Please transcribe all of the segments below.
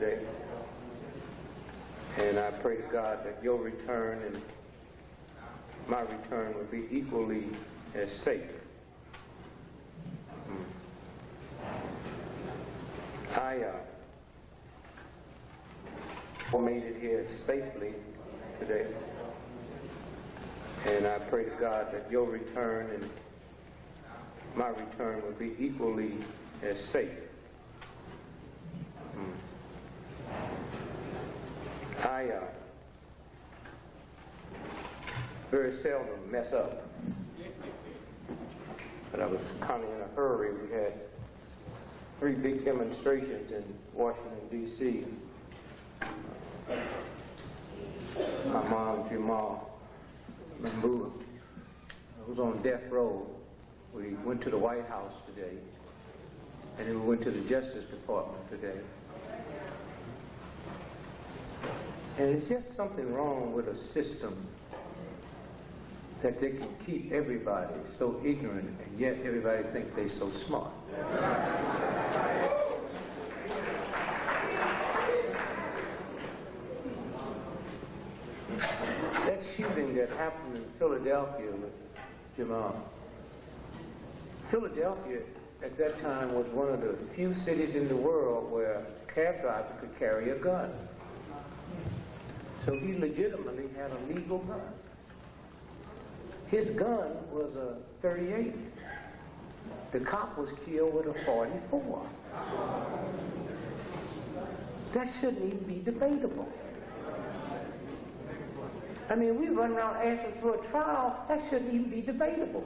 today. And I pray to God that your return and my return will be equally as safe. I made it here safely today. And I pray to God that your return and my return will be equally as safe. I very seldom mess up, but I was kind of in a hurry. We had 3 big demonstrations in Washington, D.C. My mom, Jamal, Mambu, was on death row. We went to the White House today, and then we went to the Justice Department today. And it's just something wrong with a system that they can keep everybody so ignorant, and yet everybody thinks they're so smart. That shooting that happened in Philadelphia with Jamal. Philadelphia at that time was one of the few cities in the world where a cab driver could carry a gun. So he legitimately had a legal gun. His gun was a .38. The cop was killed with a .44. That shouldn't even be debatable. I mean, we run around asking for a trial, that shouldn't even be debatable.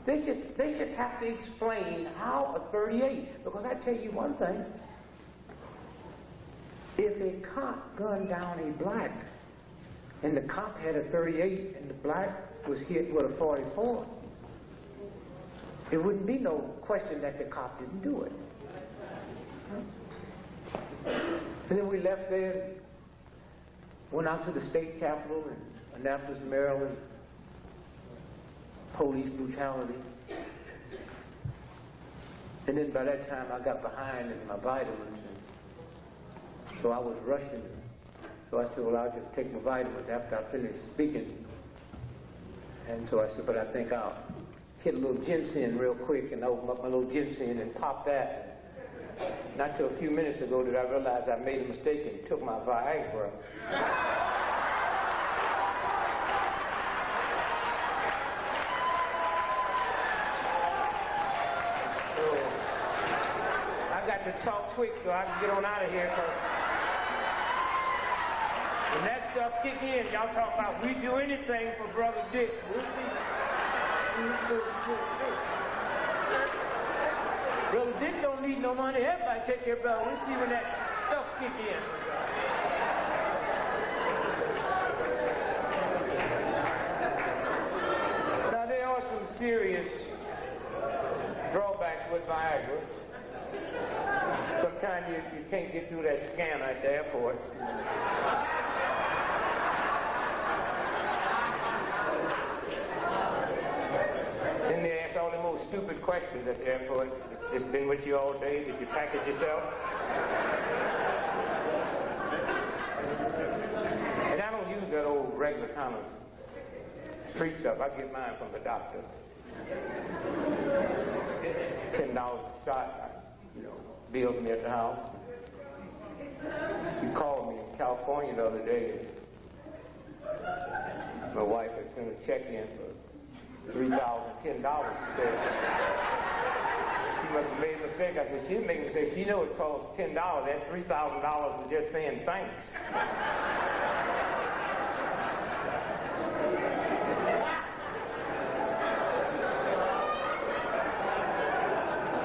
They should have to explain how a .38, because I tell you one thing, if a cop gunned down a black, and the cop had a .38 and the black was hit with a .44, it wouldn't be no question that the cop didn't do it. And then we left there, went out to the state capitol in Annapolis, Maryland, police brutality. And then by that time I got behind in my vitamins, and so I was rushing. So I said, well, I'll just take my vitamins after I finish speaking. And so I said, but I think I'll hit a little ginseng real quick and open up my little ginseng and pop that. Not till a few minutes ago did I realize I made a mistake and took my Viagra. So I got to talk quick so I can get on out of here, because when that stuff kick in, y'all talk about we do anything for Brother Dick. We'll see. Brother Dick don't need no money. Everybody take care of brother. We'll see when that stuff kick in. Now there are some serious drawbacks with Viagra. Sometimes you can't get through that scanner at the airport. Then they ask all the most stupid questions at the airport. It's been with you all day. Did you pack it yourself? And I don't use that old regular kind of street stuff. I get mine from the doctor. $10 a shot, bills me at the house. He called me in California the other day. My wife had sent a check in for $3,010. She said, she must have made a mistake. I said, she didn't make a mistake. She knew it cost $10. That $3,000 was just saying thanks.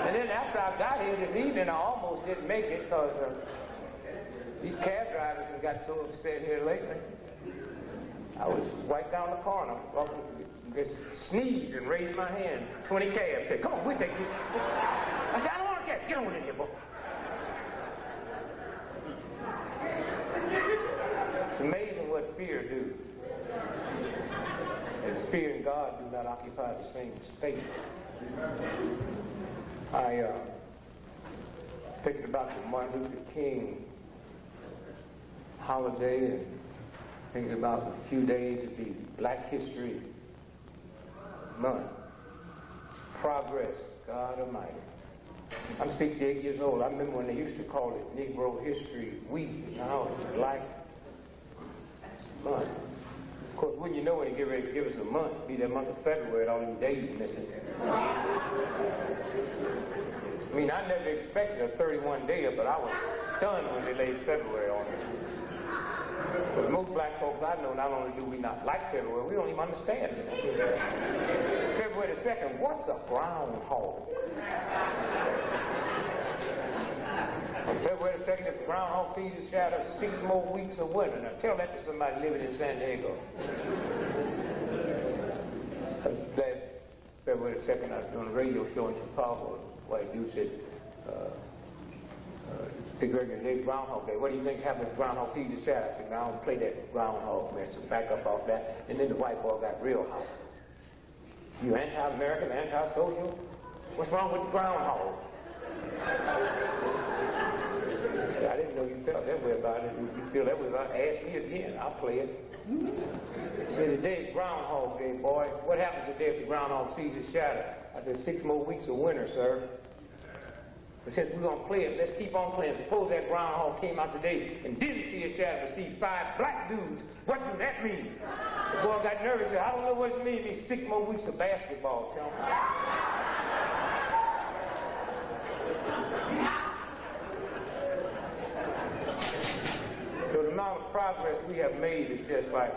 And then after I got here this evening, I almost didn't make it because these cab drivers have got so upset here lately. I was right down the corner, just sneezed and raised my hand. 20 cabs said, come on, we'll take you. I said, I don't want a cab. Get on in here, boy. It's amazing what fear do. And fear and God do not occupy the same space. I thinking about Martin Luther King holiday, and thinking about a few days of the Black History Month. Progress, God Almighty. I'm 68 years old. I remember when they used to call it Negro History Week. Now it's Black Month. Of course, wouldn't you know when they get ready to give us a month, be that month of February, all them days missing. I mean, I never expected a 31-dayer, but I was stunned when they laid February on it. Because most black folks I know, not only do we not like February, we don't even understand it. February the 2nd, what's a groundhog? On February the 2nd, if the groundhog sees his shadow, 6 more weeks of winter. Now tell that to somebody living in San Diego. Last February the 2nd, I was doing a radio show in Chicago. A white dude said, Dick Gregory, today's Groundhog Day. What do you think happens if Groundhog sees his shadow? I said, now I don't play that groundhog mess. So back up off that. And then the white boy got real hot. You anti-American, anti-social? What's wrong with the groundhog? I didn't know you felt that way about it. If you feel that way about it, ask me again. I'll play it. Said, today's Groundhog Day, boy. What happens today if the groundhog sees his shadow? I said, 6 more weeks of winter, sir. But since we're going to play it, let's keep on playing. Suppose that groundhog came out today and didn't see his shadow, but see 5 black dudes. What does that mean? The boy got nervous and said, I don't know what it means. It means 6 more weeks of basketball. Tell me. So the amount of progress we have made is just like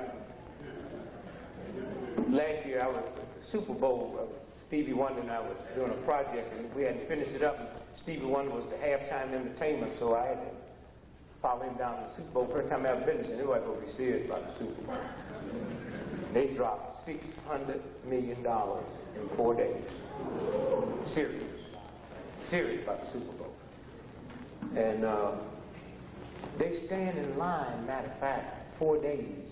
last year I was at the Super Bowl. Stevie Wonder and I was doing a project and we hadn't finished it up. Stevie Wonder was the halftime entertainment, so I had to follow him down to the Super Bowl. First time I ever been there, and everybody going to be serious about the Super Bowl. They dropped $600 million in 4 days. Serious. Serious about the Super Bowl. And they stand in line, matter of fact, 4 days,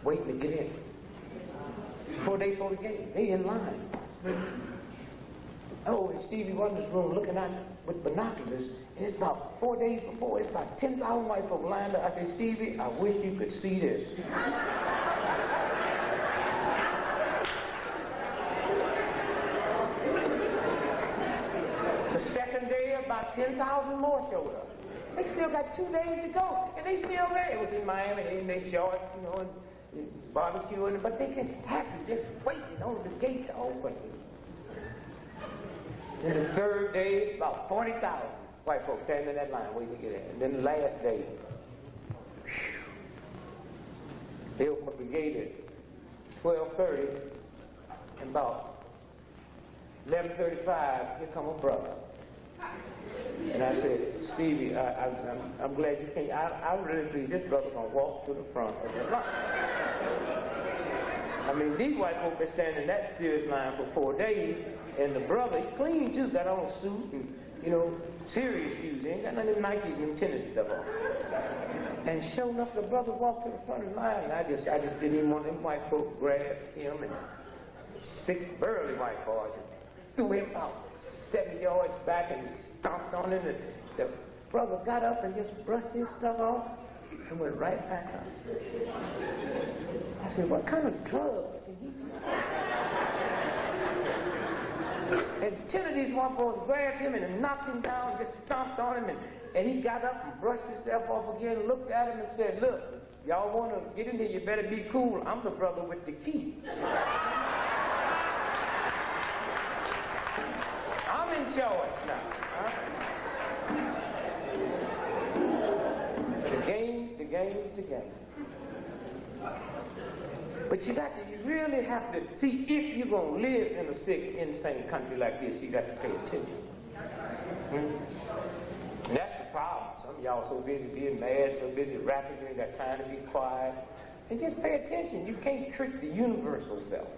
waiting to get in. 4 days before the game, they in line. Oh, in Stevie Wonder's room, looking at with binoculars, and it's about 4 days before, it's about 10,000 white folks lined up. I said, Stevie, I wish you could see this. The second day, about 10,000 more showed up. They still got 2 days to go, and they still there. It was in Miami, and they showed it, you know, and barbecuing, but they just happy, just waiting on the gate to open. And the third day, about 40,000 white folks standing in that line waiting to get in. And then the last day, they opened up the gate at 12:30, and about 11:35, here come a brother. And I said, Stevie, I'm glad you came. I really believe this brother's going to walk to the front of the line. I mean, these white folks been standing in that serious line for 4 days, and the brother, he clean too, got on a suit and, you know, serious shoes. He ain't got none of them Nikes and tennis stuff on. And sure enough, the brother walked to the front of the line, and I just didn't even want them white folks to grab him, and 6 burly white boys threw him out 7 yards back and stomped on him, and the brother got up and just brushed his stuff off and went right back up. I said, what kind of drugs did he do? And 10 of these white boys grabbed him and knocked him down, just stomped on him, and he got up and brushed himself off again, looked at him and said, look, y'all want to get in here, you better be cool. I'm the brother with the key. I'm in charge now. Huh? The game. But you really have to, see, if you're going to live in a sick, insane country like this, you got to pay attention. And that's the problem. Some of y'all are so busy being mad, so busy rapping, you ain't got time to be quiet. And just pay attention. You can't trick the universal self.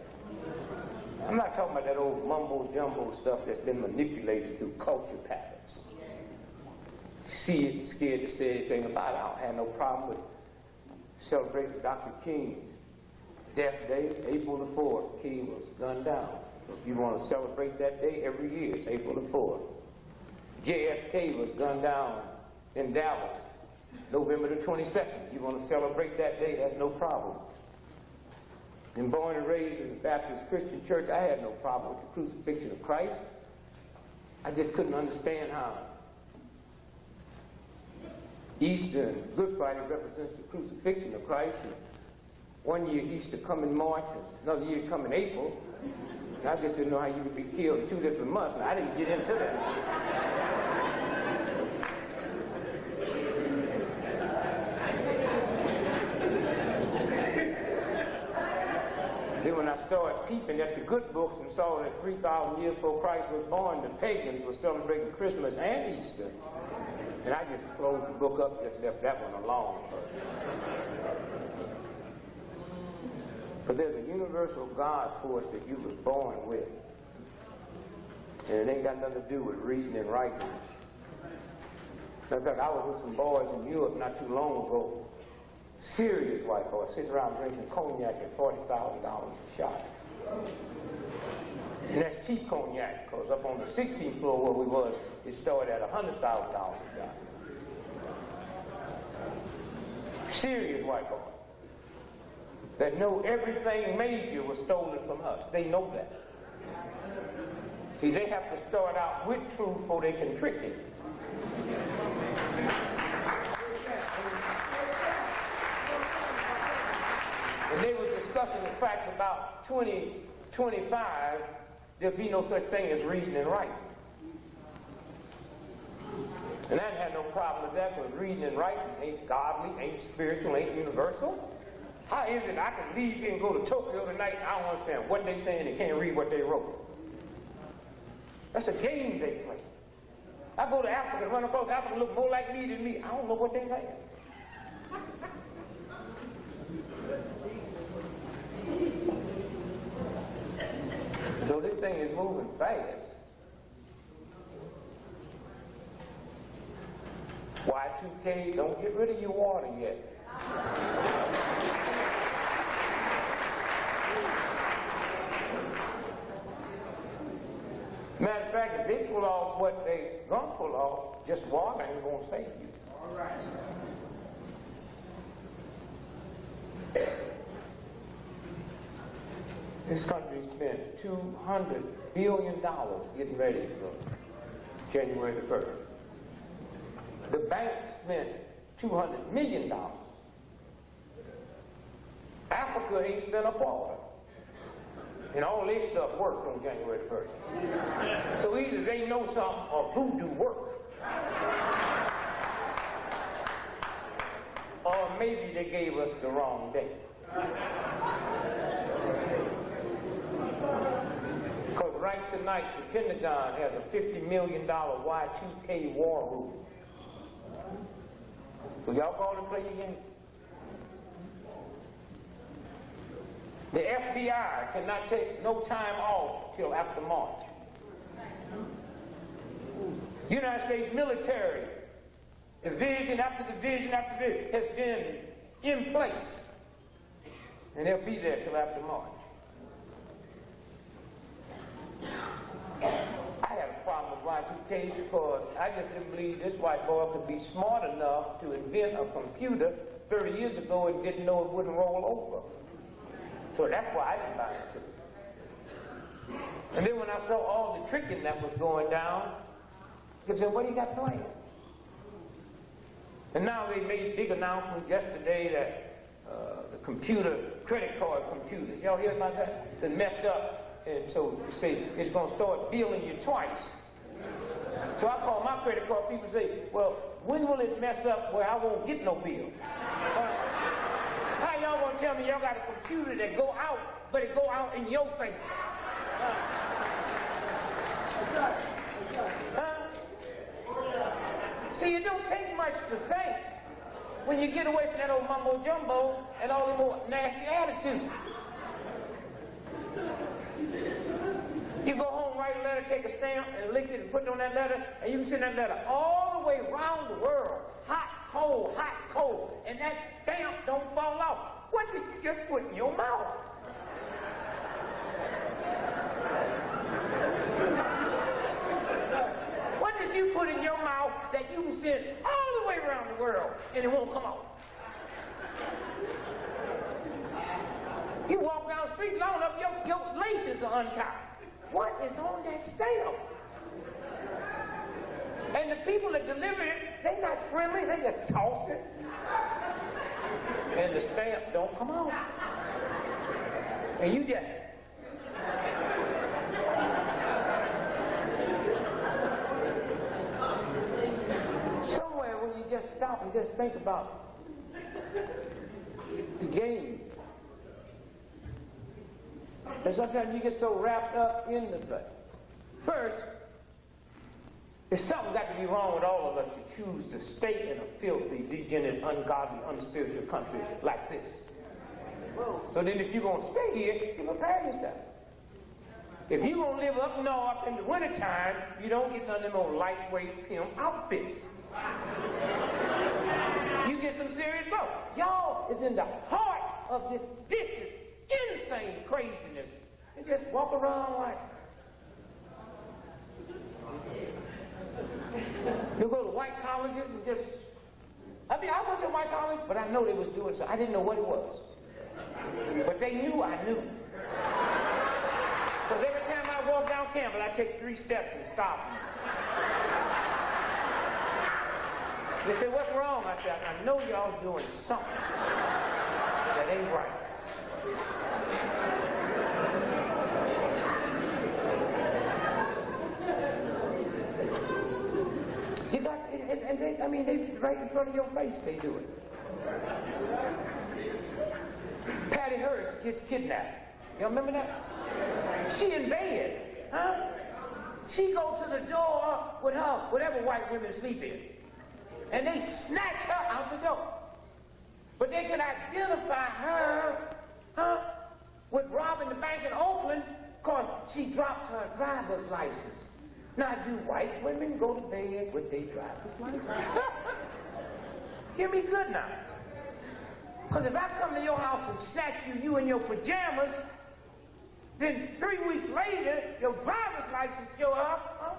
I'm not talking about that old mumbo-jumbo stuff that's been manipulated through culture patterns. See it and scared to say anything about it. I don't have no problem with celebrating Dr. King's death day, April the 4th. King was gunned down. If you want to celebrate that day every year, it's April the 4th. JFK was gunned down in Dallas November the 22nd. You want to celebrate that day, that's no problem. And born and raised in the Baptist Christian church, I had no problem with the crucifixion of Christ. I just couldn't understand how Easter and Good Friday represents the crucifixion of Christ. And one year Easter come in March, and another year come in April. And I just didn't know how you would be killed in 2 different months. And I didn't get into that. Then when I started peeping at the good books and saw that 3,000 years before Christ was born, the pagans were celebrating Christmas and Easter. And I just closed the book up, just left that one alone. But there's a universal God force that you was born with. And it ain't got nothing to do with reading and writing. In fact, I was with some boys in Europe not too long ago. Serious white boys sitting around drinking cognac at $40,000 a shot. And that's cheap cognac, because up on the 16th floor where we was, it started at $100,000 a shot. Serious white boys that know everything major was stolen from us. They know that. See, they have to start out with truth before they can trick it. And they were discussing the fact about 2025, there'll be no such thing as reading and writing. And I had no problem with that, because reading and writing ain't godly, ain't spiritual, ain't universal. How is it I can leave here and go to Tokyo tonight and I don't understand what they saying and can't read what they wrote? That's a game they play. I go to Africa and run across Africa and look more like me than me. I don't know what they say. So this thing is moving fast. Y2K, don't get rid of your water yet. Matter of fact, if they pull off what they gonna pull off, just water ain't gonna save you. All right. This country spent $200 billion getting ready for January the 1st. The bank spent $200 million. Africa ain't spent a quarter. And all this stuff worked on January 1st. So either they know something or voodoo worked. Or maybe they gave us the wrong day. Because right tonight, the Pentagon has a $50 million Y2K war room. So y'all go to play your game? The FBI cannot take no time off till after March. United States military, division after division after division, has been in place. And they'll be there till after March. I had a problem with Y2K because I just didn't believe this white boy could be smart enough to invent a computer 30 years ago and didn't know it wouldn't roll over. So that's why I didn't buy into it. And then when I saw all the tricking that was going down, I said, what do you got planned? And now they made big announcements yesterday that the computer, credit card computers, y'all hear about that? They messed up. And so you say it's going to start billing you twice. So I call my credit card people and say, well, when will it mess up where I won't get no bill? How y'all going to tell me y'all got a computer that go out, but it go out in your face? See, it don't take much to think when you get away from that old mumbo jumbo and all the more nasty attitude. You go home, write a letter, take a stamp, and lick it and put it on that letter, and you can send that letter all the way around the world. Hot, cold, and that stamp don't fall off. What did you just put in your mouth? What did you put in your mouth that you can send all the way around the world, and it won't come off. You walk down the street long enough, your laces are untied. What is on that stamp? And the people that deliver it, they're not friendly, they just toss it. And the stamp don't come off. And you just... Somewhere when you just stop and just think about the game. And sometimes you get so wrapped up in the thing. First, there's something got to be wrong with all of us to choose to stay in a filthy, degenerate, ungodly, unspiritual country like this. So then if you're going to stay here, you prepare yourself. If you're going to live up north in the wintertime, you don't get none of them old lightweight pimp outfits. You get some serious growth. Y'all is in the heart of this vicious, insane craziness. And just walk around like... You go to white colleges and just... I mean, I went to white college, but I know they was doing so. I didn't know what it was. But they knew I knew. Because every time I walk down Campbell, I take 3 steps and stop. They say, what's wrong? I said, I know y'all doing something that ain't right. You got, and they, I mean, they right in front of your face, they do it. Patty Hearst gets kidnapped. Y'all remember that? She in bed, huh? She go to the door with her, whatever white women sleep in. And they snatch her out the door. But they can identify her, huh, with robbing the bank in Oakland because she dropped her driver's license. Now, do white women go to bed with their driver's license? Hear me good now. Because if I come to your house and snatch you in your pajamas, then 3 weeks later, your driver's license show up, huh?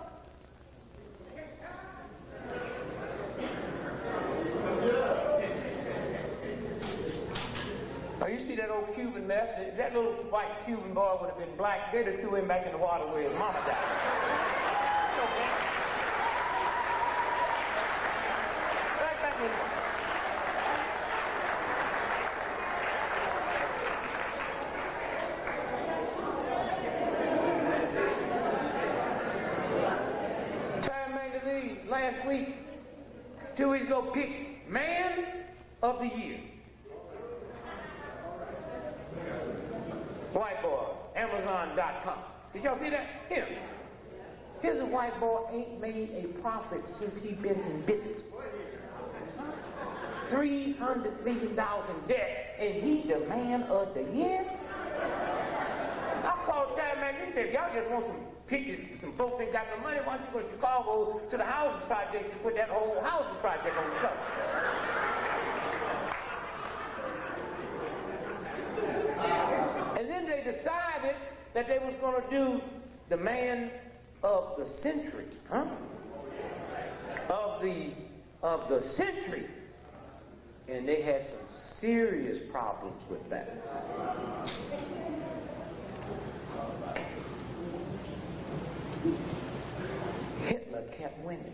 Oh, you see that old Cuban mess? If that little white Cuban boy would have been black, they'd have threw him back in the water where his mama died. Okay. Right back in the water. Time magazine last week, 2 weeks ago, picked Man of the Year. White boy, Amazon.com. Did y'all see that? Here. Here's a white boy ain't made a profit since he been in business. $300 million in debt, and he the man of the year? I called Time Magazine and said, if y'all just want some pictures, some folks ain't got no money, why don't you go to Chicago to the housing projects and put that whole housing project on the cover? And then they decided that they was going to do the man of the century, huh? Of the century. And they had some serious problems with that. Hitler kept winning.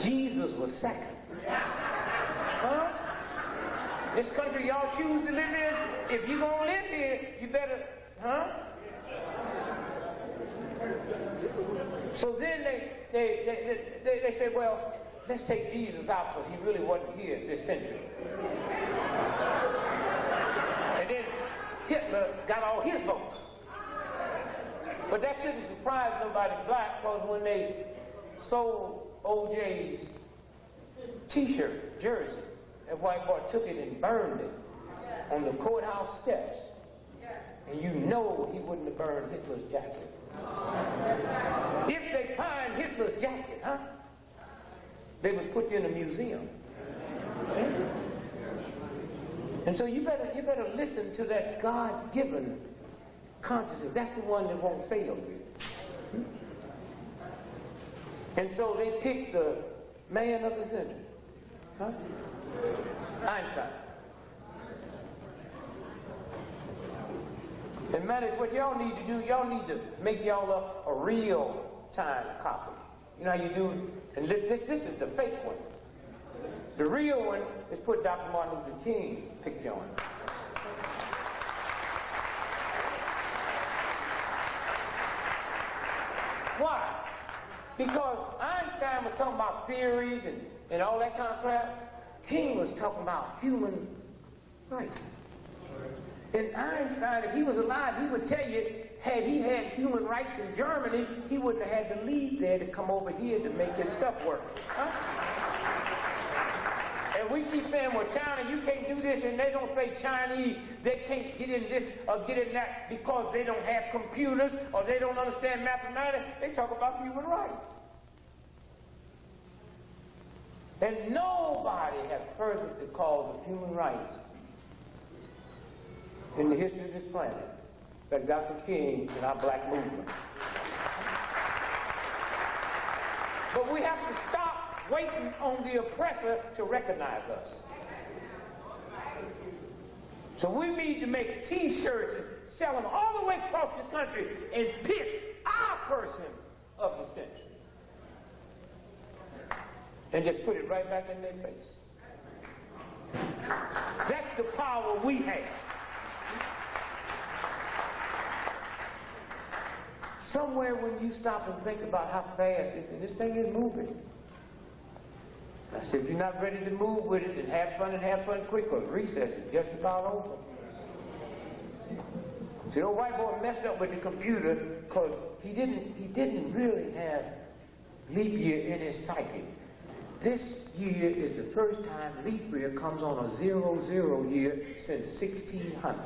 Jesus was second. Huh? This country y'all choose to live in, if you're going to live here, you better, huh? So then they said, well, let's take Jesus out because he really wasn't here this century. And then Hitler got all his votes. But that shouldn't surprise nobody black, because when they sold OJ's t-shirt, jersey, that white boy took it and burned it on the courthouse steps. And you know he wouldn't have burned Hitler's jacket. If they find Hitler's jacket, huh? They would put you in a museum. And so you better listen to that God-given consciousness. That's the one that won't fail you. And so they picked the man of the century. Huh? Einstein. And man, it's what y'all need to do. Y'all need to make y'all up a real-time copy. You know how you do? And this is the fake one. The real one is put Dr. Martin Luther King picture on it. Why? Because Einstein was talking about theories and all that kind of crap. King was talking about human rights. And Einstein, if he was alive, he would tell you, had he had human rights in Germany, he wouldn't have had to leave there to come over here to make his stuff work. Huh? And we keep saying, well, China, you can't do this, and they don't say Chinese, they can't get in this or get in that because they don't have computers or they don't understand mathematics. They talk about human rights. And nobody has furthered the cause of human rights in the history of this planet than Dr. King and our black movement. But we have to stop waiting on the oppressor to recognize us. So we need to make T-shirts and sell them all the way across the country and pick our person of the century. And just put it right back in their face. That's the power we have. Somewhere when you stop and think about how fast this thing is moving. I said, if you're not ready to move with it, then have fun quick, because recess is just about over. See, the old white boy messed up with the computer because he didn't really have leap year in his psyche. This year is the first time leap year comes on a 0-0 year since 1600.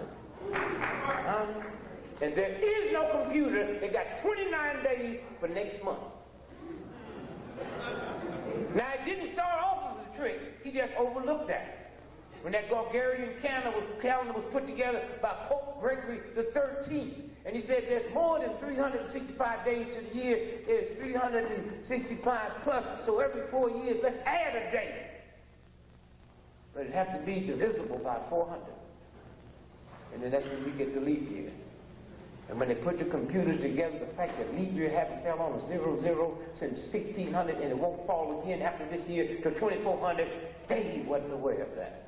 And there is no computer. They got 29 days for next month. Now, it didn't start off as a trick. He just overlooked that. When that Gregorian calendar was put together by Pope Gregory the 13th, and he said there's more than 365 days to the year. There's 365 plus, so every 4 years, let's add a day. But it has to be divisible by 400. And then that's when we get the leap year. And when they put the computers together, the fact that leap year hasn't fell on a 0-0 since 1600 and it won't fall again after this year to 2400, they wasn't aware of that.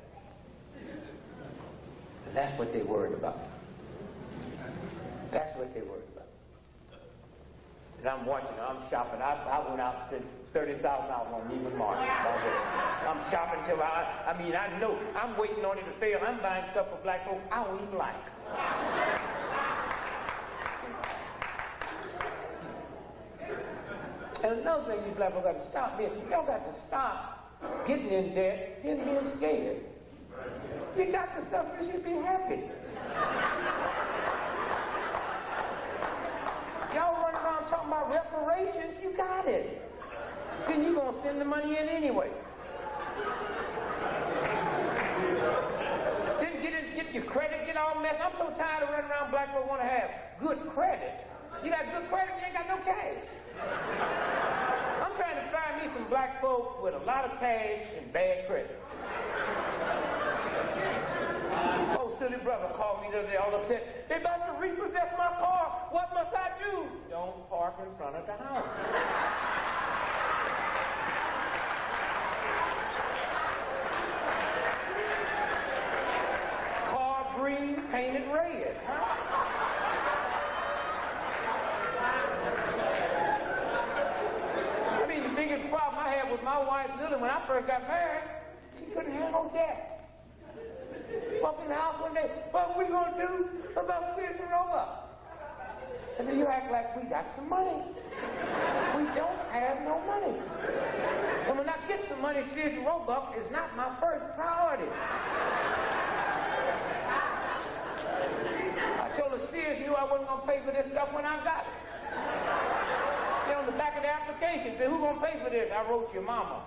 And that's what they worried about. That's what they worried about. And I'm watching, I'm shopping. I went out and spent $30,000 on Neiman Marcus. I'm shopping till I know I'm waiting on it to fail. I'm buying stuff for black folks I don't even like. And another thing you black folks got to stop being, y'all got to stop getting in debt and being scared. You got the stuff, you should be happy. Y'all run around talking about reparations, you got it. Then you're going to send the money in anyway. Then get your credit, get all messed. I'm so tired of running around black folks want to have good credit. You got good credit, you ain't got no cash. I'm trying to find me some black folks with a lot of cash and bad credit. Oh, silly brother called me the other day all upset. They about to repossess my car. What must I do? Don't park in front of the house. Car green, painted red. I mean, the biggest problem I had with my wife, Lily, when I first got married, she couldn't handle debt. Up in the house one day, what are we going to do about Sears and Roebuck? I said, you act like we got some money. We don't have no money. And when I get some money, Sears and Roebuck is not my first priority. I told her Sears knew I wasn't going to pay for this stuff when I got it. They're on the back of the application, said, who's going to pay for this? I wrote your mama.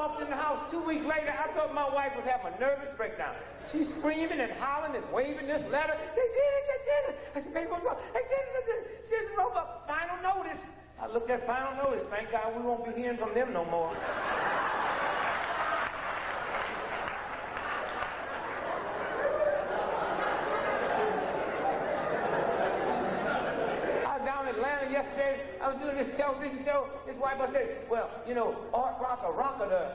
walked in the house 2 weeks later. I thought my wife was having a nervous breakdown. She's screaming and hollering and waving this letter. They did it, they did it. I said, baby, what's wrong? They did it, they did it. She says, Rover, final notice. I looked at final notice. Thank God we won't be hearing from them no more. Yesterday, I was doing this television show. His wife said, well, you know, Art Rocker, the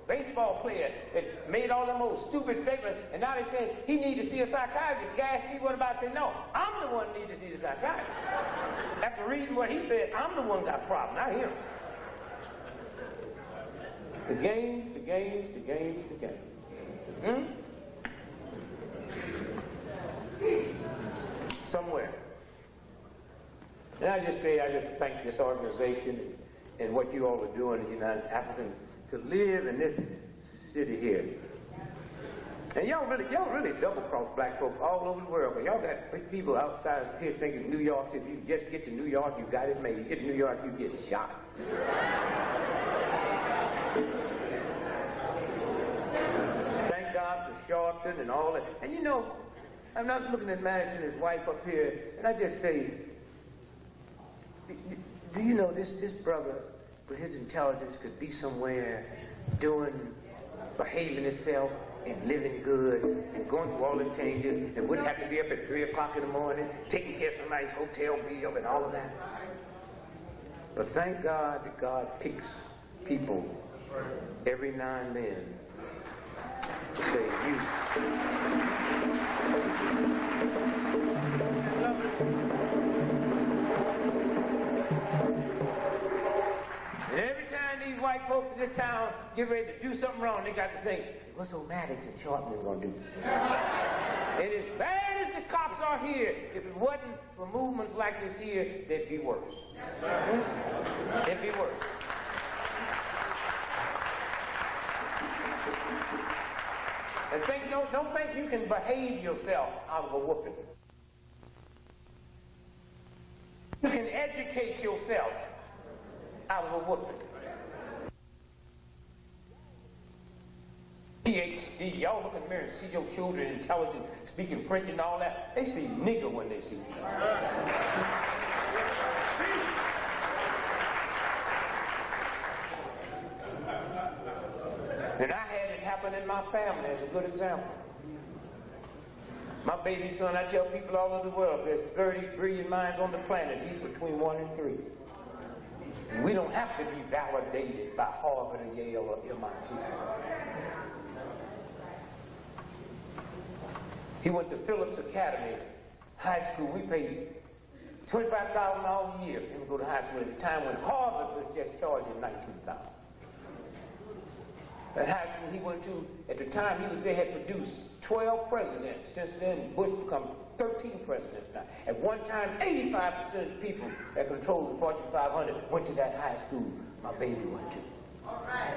baseball player that made all them old stupid statements, and now they say he needs to see a psychiatrist. Guy asked me what about it. I said, no, I'm the one that needs to see the psychiatrist. After reading what he said, I'm the one got a problem, not him. The games. Somewhere. And I just thank this organization and what you all are doing in the United Africans to live in this city here. And y'all really double-cross black folks all over the world. Y'all got people outside here thinking New York, if you just get to New York, you got it made. You get to New York, you get shot. Thank God for Sharpton and all that. And you know, I'm not looking at Madison and his wife up here, and I just say, do you know this brother, with his intelligence, could be somewhere behaving himself and living good and going through all the changes and wouldn't have to be up at 3 o'clock in the morning, taking care of somebody's hotel bill and all of that. But thank God that God picks people every now and then to say, you. And every time these white folks in this town get ready to do something wrong, they got to say, what's old Maddox and Sharpton going to do? And as bad as the cops are here, if it wasn't for movements like this here, they'd be worse. They'd be worse. And don't think you can behave yourself out of a whooping. You can educate yourself out of a whooping. PhD, y'all look in the mirror and see your children intelligent, speaking French and all that. They see nigger when they see you. And I had it happen in my family as a good example. My baby son, I tell people all over the world, there's 30 brilliant minds on the planet. He's between 1 and 3. And we don't have to be validated by Harvard or Yale or MIT. He went to Phillips Academy High School. We paid $25,000 a year for him to go to high school at a time when Harvard was just charging $19,000. That high school he went to, at the time he was there, had produced 12 presidents. Since then, Bush become 13 presidents now. At one time, 85% of the people that controlled the Fortune 500 went to that high school my baby went to. All right.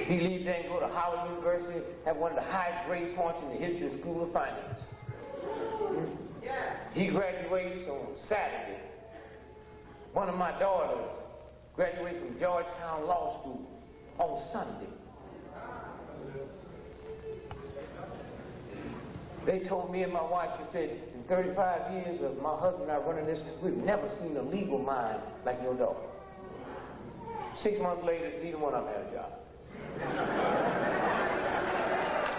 He leaves there and go to Howard University, have one of the highest grade points in the history of School of Finance. He graduates on Saturday. One of my daughters graduated from Georgetown Law School on Sunday. They told me and my wife, they said, in 35 years of my husband and I running this, we've never seen a legal mind like your daughter. 6 months later, neither one of them had a job.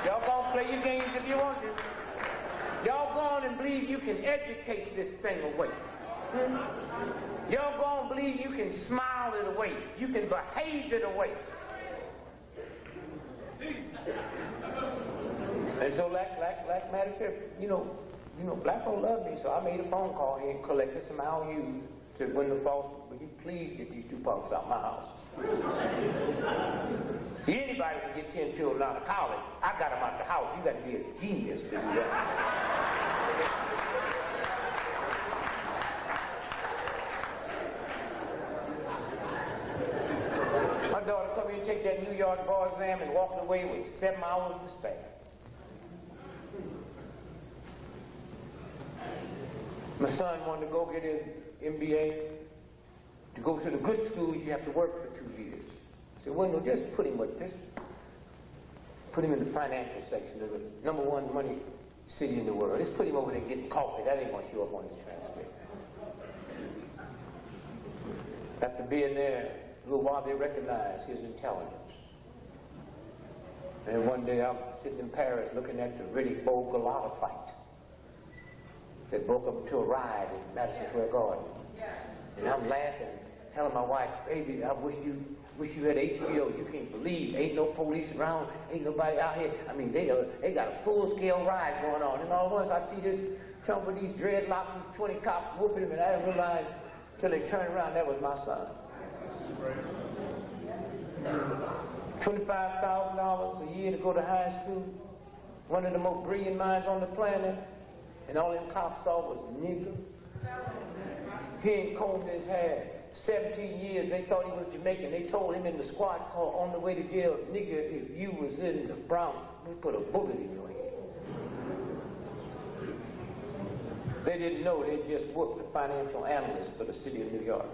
Y'all gonna play your games if you want to. Y'all go on and believe you can educate this thing away. Y'all go on and believe you can smile it away. You can behave it away. And so like Maddie said, you know, black folk love me, so I made a phone call here and collected some IOUs to win the false. Will you please get these 2 punks out of my house? See, anybody can get 10 children out of college. I got them out the house. You got to be a genius to do that. My daughter told me to take that New York bar exam and walked away with 7 hours to spare. My son wanted to go get his MBA. To go to the good schools, you have to work for 2 years. So, well, no, just put him with this. Put him in the financial section of the #1 money city in the world. Just put him over there getting coffee. That ain't going to show up on his transcript. After being there a little while, they recognized his intelligence. And one day I'm sitting in Paris looking at the Riddick Bowe-Galata fight that broke up into a riot in Madison Square Garden. And I'm laughing, telling my wife, baby, I wish you had HBO. You can't believe ain't no police around, ain't nobody out here. I mean, they got a full-scale riot going on. And all at once I see this Trump with these dreadlocks and 20 cops whooping him, and I didn't realize till they turned around that was my son. $25,000 a year to go to high school, one of the most brilliant minds on the planet, and all them cops saw was nigger. He ain't combed his hair. 17 years, they thought he was Jamaican. They told him in the squad car on the way to jail, nigger, if you was in the Bronx, we put a bullet in your head. They didn't know they just whooped the financial analyst for the city of New York.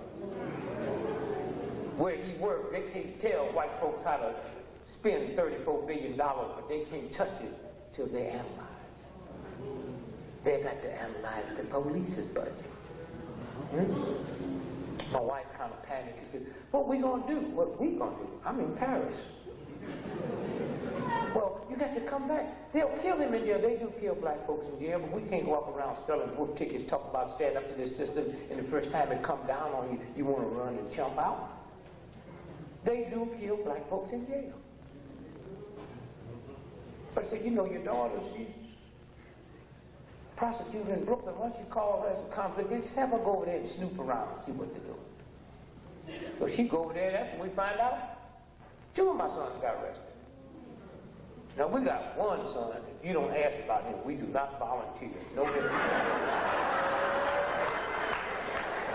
Where he worked, they can't tell white folks how to spend $34 billion, but they can't touch it till they analyze. They got to analyze the police's budget. My wife kind of panicked. She said, what we gonna do? What we gonna do? I'm in Paris. Well, you got to come back. They'll kill him in jail. They do kill black folks in jail, but we can't walk around selling whoop tickets, talk about stand up to this system, and the first time it come down on you, you want to run and jump out. They do kill black folks in jail. But I said, you know, your daughter, she's prosecuted in Brooklyn. Once you call her as a conflict, just have her go over there and snoop around and see what they're doing. So she go over there, that's when we find out 2 of my sons got arrested. Now we got one son. If you don't ask about him, we do not volunteer. No business.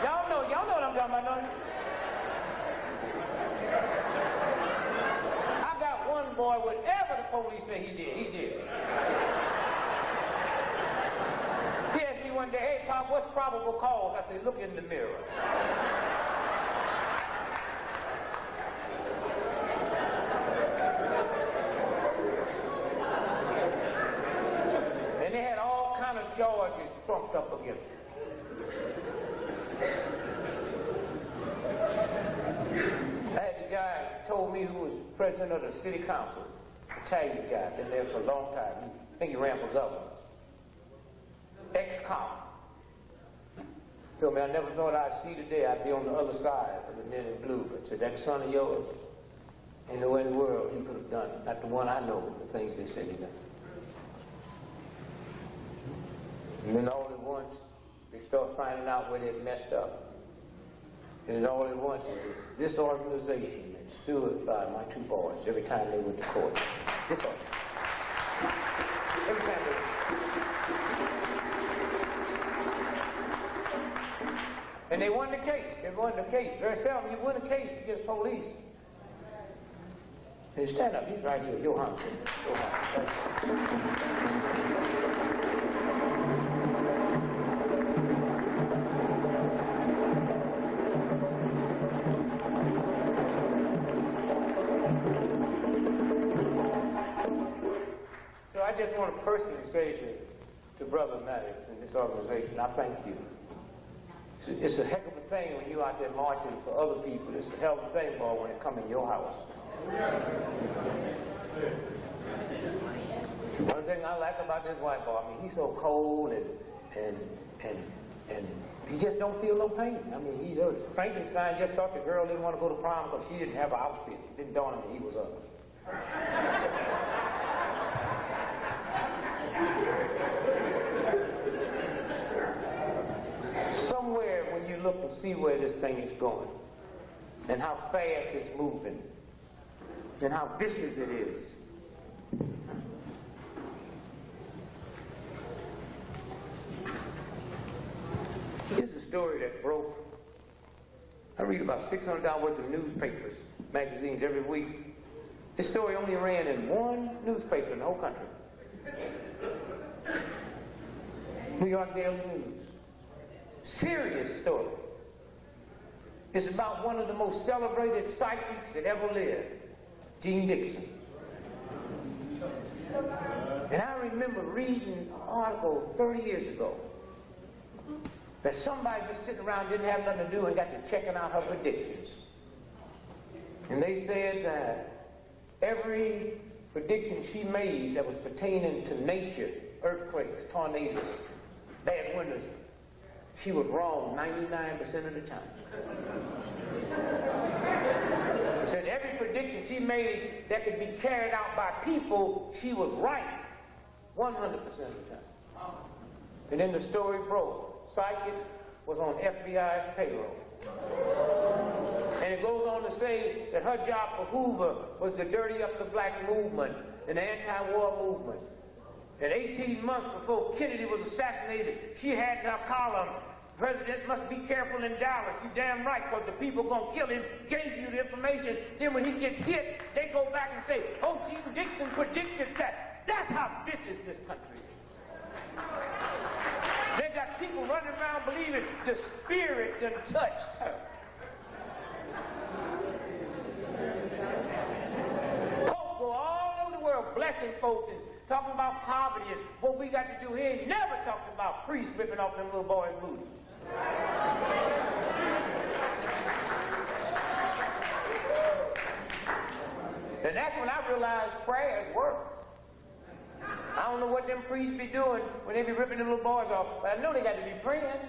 Y'all know what I'm talking about, don't you? I got one boy, whatever the police say he did, he did. He asked me one day, hey, Pop, what's probable cause? I said, look in the mirror. And they had all kind of charges trumped up against him. I had a guy told me who was president of the city council, Italian guy, been there for a long time. I think he ran for governor. Ex-cop. Told me, I never thought I'd see the day I'd be on the other side of the men in blue. But said, that son of yours, ain't no way in the world he could have done, not the one I know, the things they said he done. And then all at once, they start finding out where they've messed up. And then all at once, this organization that stood by my 2 boys every time they went to court. This organization. Every time they and they won the case. They won the case. Very seldom you win a case against police. And stand up. He's right here. Johan. So I just want to personally say to Brother Maddox and this organization, I thank you. It's a heck of a thing when you're out there marching for other people. It's a hell of a thing, boy, when it comes in your house. One thing I like about this white boy, I mean, he's so cold and he just don't feel no pain. I mean, he does. Frankenstein just thought the girl didn't want to go to prom because she didn't have an outfit. It didn't dawn on him he was ugly. Somewhere when you look and see where this thing is going and how fast it's moving and how vicious it is, here's a story that broke. I read about $600 worth of newspapers, magazines every week. This story only ran in one newspaper in the whole country. New York Daily News. Serious story. It's about one of the most celebrated psychics that ever lived, Gene Dixon. And I remember reading an article 30 years ago that somebody just sitting around didn't have nothing to do and got to checking out her predictions. And they said that every prediction she made that was pertaining to nature, earthquakes, tornadoes, bad winters, she was wrong 99% of the time. Said every prediction she made that could be carried out by people, she was right 100% of the time. And then the story broke. Psychic was on FBI's payroll. And it goes on to say that her job for Hoover was to dirty up the black movement and the anti-war movement. And 18 months before Kennedy was assassinated, she had in her column, "President must be careful in Dallas." You damn right, because the people gonna kill him, gave you the information. Then when he gets hit, they go back and say, "Oh, Gene Dixon predicted that." That's how vicious this country is. They got people running around believing the spirit done touched her. Folks go all over the world blessing folks and talking about poverty and what we got to do here. He never talked about priests ripping off them little boys' booties. And that's when I realized prayers work. I don't know what them priests be doing when they be ripping them little boys off, but I know they got to be praying.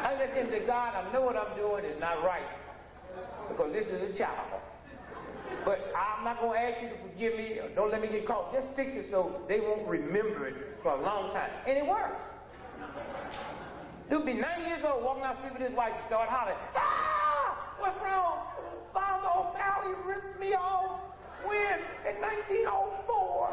I listen to God, I know what I'm doing is not right, because this is a child. But I'm not going to ask you to forgive me, or don't let me get caught. Just fix it so they won't remember it for a long time. And it works. He'll be 90 years old, walking down the street with his wife and start hollering, "Ah! What's wrong? Baba Valley ripped me off when? In 1904.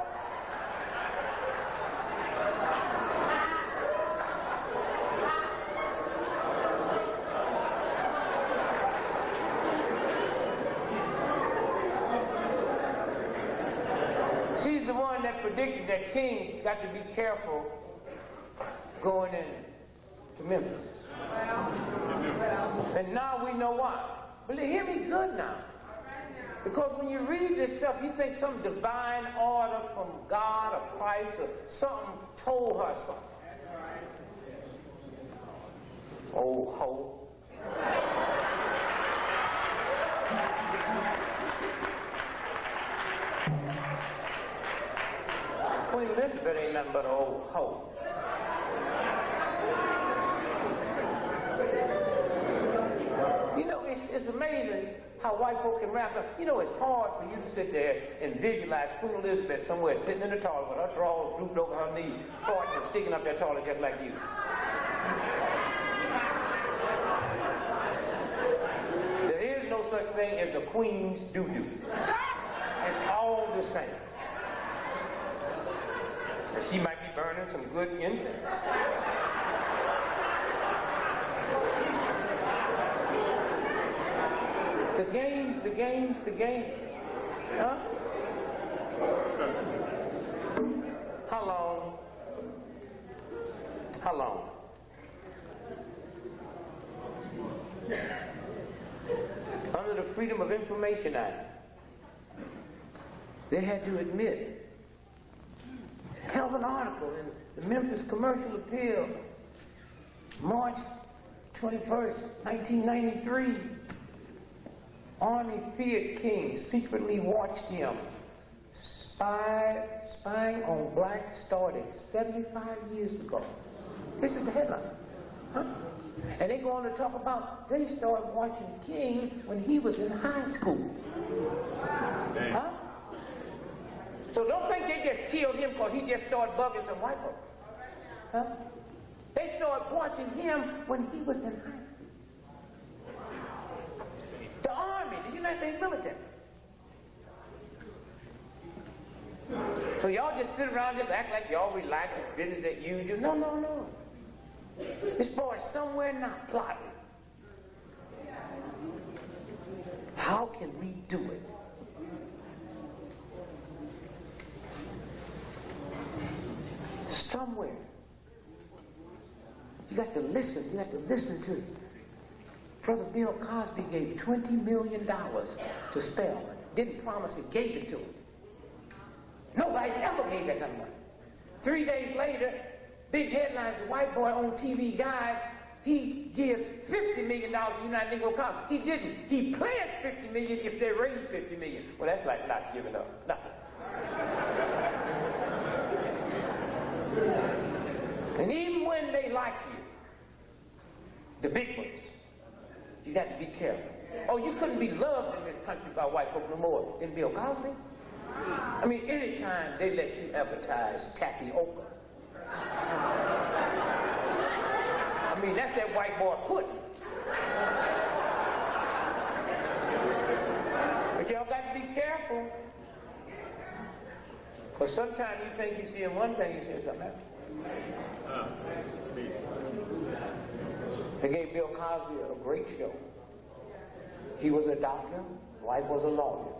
She's the one that predicted that King got to be careful going in to Memphis. And now we know why. But hear me good now. Because when you read this stuff, you think some divine order from God or Christ or something told her something. Oh, ho. Queen Elizabeth ain't nothing but an old hoe. You know, it's amazing how white folk can wrap up. You know, it's hard for you to sit there and visualize Queen Elizabeth somewhere sitting in the toilet with her drawers drooped over her knees, farting and sticking up that toilet just like you. There is no such thing as a queen's doo-doo. It's all the same. She might be burning some good incense. The games. Huh? How long? Under the Freedom of Information Act, they had to admit, have an article in the Memphis Commercial Appeal, March 21st, 1993. Army feared King, secretly watched him. Spying on blacks started 75 years ago. This is the headline. Huh? And they go on to talk about, they started watching King when he was in high school. Huh? So don't think they just killed him because he just started bugging some white folks. Huh? They started watching him when he was in high school. The Army, the United States military. So y'all just sit around, just act like y'all relax and business as usual. No. This boy's somewhere not plotting. How can we do it? Somewhere. You got to listen. You have to listen to Brother Bill Cosby gave $20 million to spell. Didn't promise he gave it to him. Nobody's ever gave that kind of money. 3 days later, big headlines, the white boy on TV guide, he gives $50 million to United Negro Congress. He didn't. He pledged $50 million if they raise $50 million. Well, that's like not giving up. Nothing. And even when they like you, the big ones, you got to be careful. Oh, you couldn't be loved in this country by white folk no more than Bill Cosby. I mean, anytime they let you advertise tapioca, I mean, that's that white boy pudding. But y'all got to be careful. Because sometimes you think you see one thing, you see something else. They gave Bill Cosby a great show. He was a doctor, wife was a lawyer.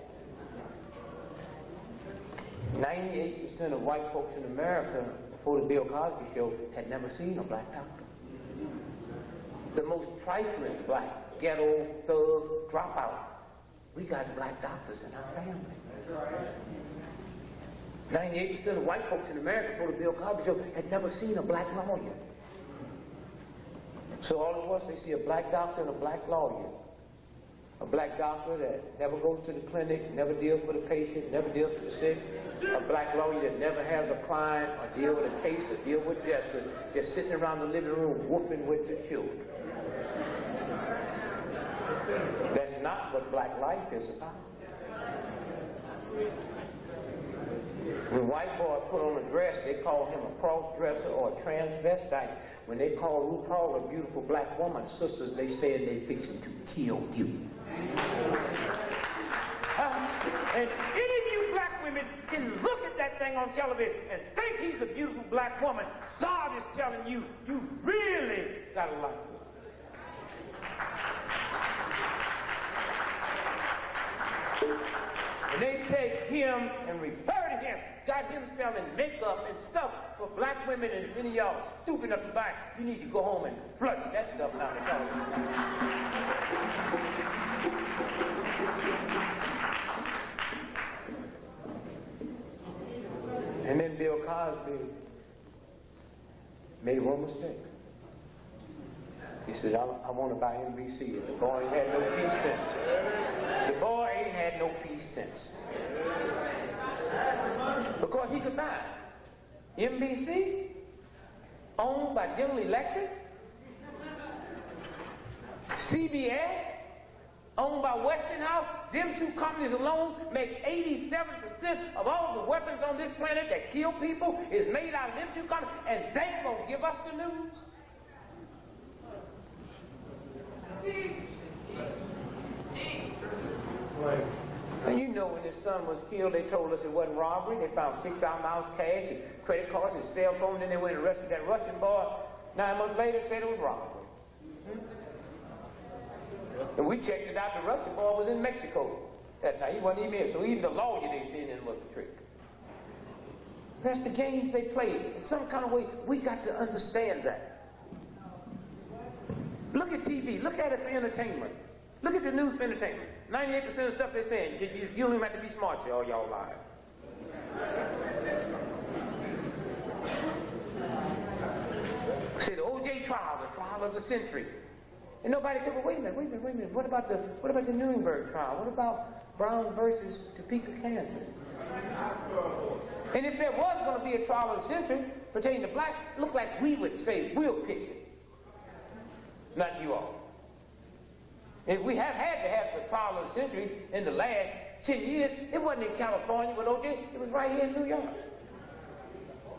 98% of white folks in America before the Bill Cosby show had never seen a black doctor. The most trifling black, ghetto, thug, dropout. We got black doctors in our family. 98% of white folks in America before the Bill Cosby show had never seen a black lawyer. So all at once they see a black doctor and a black lawyer. A black doctor that never goes to the clinic, never deals with a patient, never deals with the sick. A black lawyer that never has a client or deal with a case or deal with justice, just sitting around the living room whooping with the children. That's not what black life is about. When white boys put on a dress, they call him a cross-dresser or a transvestite. When they call RuPaul a beautiful black woman, sisters, they said they fixing to kill you. And any of you black women can look at that thing on television and think he's a beautiful black woman. God is telling you, you really got to like him. And they take him and refer to him. Got him selling makeup and stuff for black women, and if any of y'all stupid enough to buy it, you need to go home and flush that stuff down the toilet. And then Bill Cosby made one mistake. He said, I want to buy NBC. And the boy ain't had no peace sense. The boy ain't had no peace sense. Because he could buy it. NBC, owned by General Electric. CBS, owned by Westinghouse. Them two companies alone make 87% of all the weapons on this planet that kill people is made out of them two companies. And they gonna give us the news? And you know when his son was killed, they told us it wasn't robbery. They found $6,000 cash, his credit cards, his cell phone, then they went and arrested that Russian boy. 9 months later, said it was robbery. And we checked it out, the Russian boy was in Mexico that night. He wasn't even here, so even the lawyer they sent in was a trick. That's the games they played. In some kind of way, we got to understand that. Look at TV. Look at it for entertainment. Look at the news for entertainment. 98% of the stuff they're saying, you don't even have to be smart, y'all lie. Say the O.J. trial, the trial of the century. And nobody said, well, wait a minute. What about the Nuremberg trial? What about Brown versus Topeka, Kansas? And if there was going to be a trial of the century pertaining to black, it looked like we would say, we'll pick it. Not you all. If we have had to have the trial of the century in the last 10 years, it wasn't in California with O.J., it was right here in New York.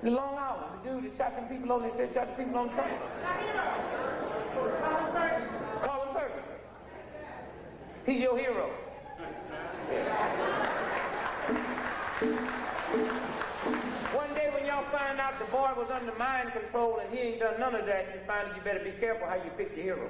In Long Island, the dude that shot them people on, they said shot the people on the train. Colin Ferguson. He's your hero. One day when y'all find out the boy was under mind control and he ain't done none of that, you find that you better be careful how you pick your hero.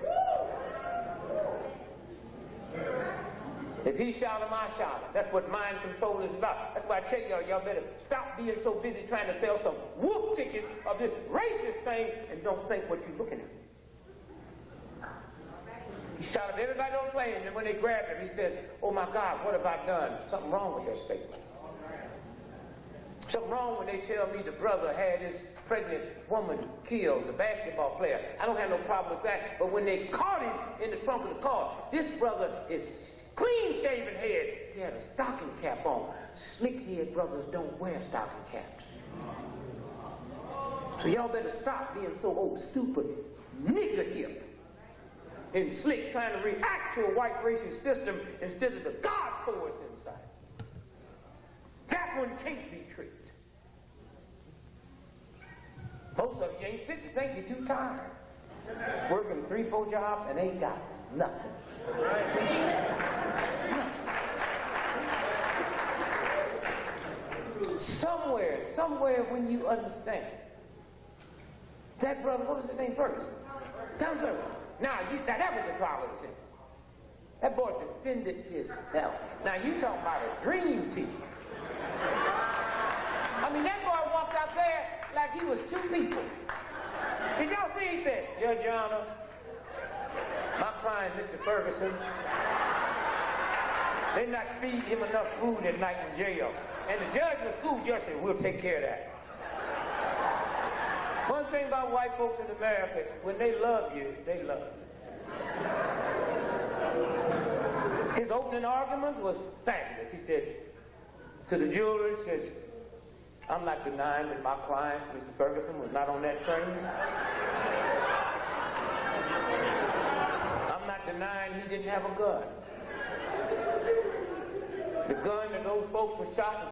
If he shot him, I shot him. That's what mind control is about. That's why I tell y'all better stop being so busy trying to sell some whoop tickets of this racist thing and don't think what you're looking at. He shot at everybody on the plane, and when they grabbed him, he says, "Oh my God, what have I done?" Something wrong with that statement. Something wrong when they tell me the brother had his pregnant woman killed, the basketball player. I don't have no problem with that. But when they caught him in the trunk of the car, this brother is clean-shaven head. He had a stocking cap on. Slick-head brothers don't wear stocking caps. So y'all better stop being so old, super nigger hip and slick, trying to react to a white racist system instead of the God force inside. That one can't be tricked. Most of you ain't fit to think you're too tired. Working 3-4 jobs and ain't got nothing. Somewhere when you understand. That brother, what was his name first? Tom Ferguson. Now that was a trial of sin. That boy defended himself. Now you talking about a dream team. I mean, that boy walked out there like he was two people. Did y'all see? He said, "Judge, Your Honor, my client, Mr. Ferguson, they not feed him enough food at night in jail." And the judge was cool. Judge said, "We'll take care of that." One thing about white folks in America, when they love you, they love you. His opening argument was fabulous. He said to the jury, he says, "I'm not denying that my client, Mr. Ferguson, was not on that train. I'm not denying he didn't have a gun. The gun that those folks were shot